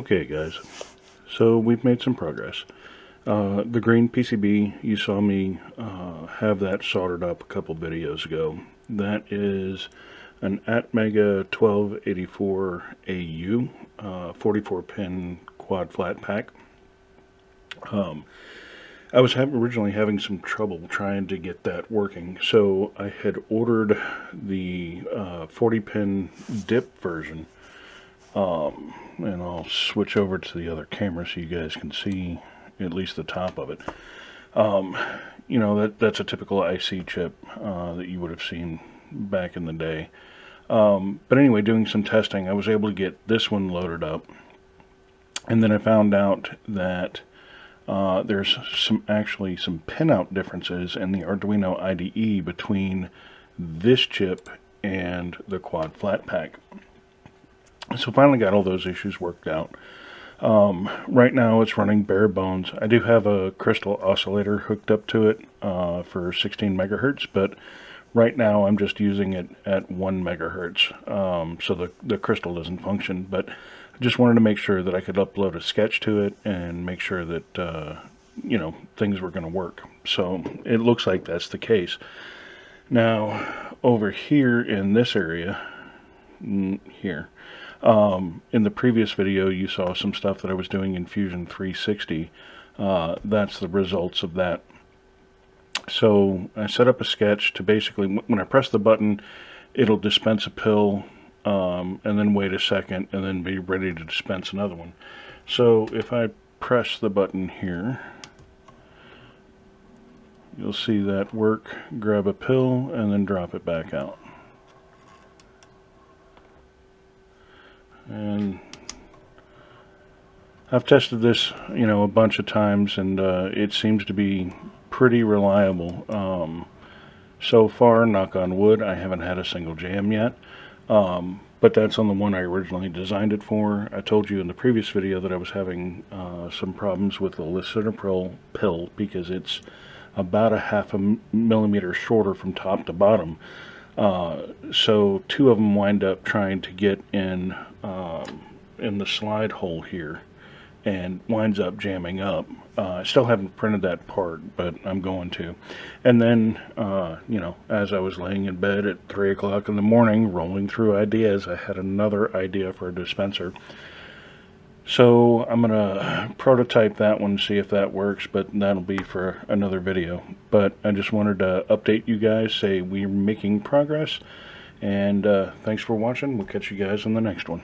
Okay guys, so we've made some progress. The green PCB, you saw me have that soldered up a couple videos ago. That is an ATMega 1284AU 44 pin quad flat pack. I was originally having some trouble trying to get that working, so I had ordered the 40 pin dip version. And I'll switch over to the other camera so you guys can see at least the top of it. You know, that's a typical IC chip that you would have seen back in the day. But anyway, doing some testing, I was able to get this one loaded up. And then I found out that there's actually some pinout differences in the Arduino IDE between this chip and the quad flat pack. So finally got all those issues worked out. Right now it's running bare bones. I do have a crystal oscillator hooked up to it for 16 megahertz, but right now I'm just using it at 1 megahertz, so the crystal doesn't function. But I just wanted to make sure that I could upload a sketch to it and make sure that you know, things were going to work. So it looks like that's the case. Now over here in this area, here, in the previous video you saw some stuff that I was doing in Fusion 360. That's the results of that. So I set up a sketch to basically, when I press the button, it'll dispense a pill, and then wait a second, and then be ready to dispense another one. So if I press the button here, you'll see that work. Grab a pill and then drop it back out. And I've tested this, you know, a bunch of times, and it seems to be pretty reliable. So far, knock on wood, I haven't had a single jam yet. But that's on the one I originally designed it for. I told you in the previous video that I was having some problems with the lisinopril pill because it's about a half a millimeter shorter from top to bottom. So two of them wind up trying to get in the slide hole here and winds up jamming up. I still haven't printed that part, but I'm going to. And then, you know, as I was laying in bed at 3 o'clock in the morning, rolling through ideas, I had another idea for a dispenser. So I'm going to prototype that one, see if that works, but that'll be for another video. But I just wanted to update you guys, say we're making progress, and thanks for watching. We'll catch you guys in the next one.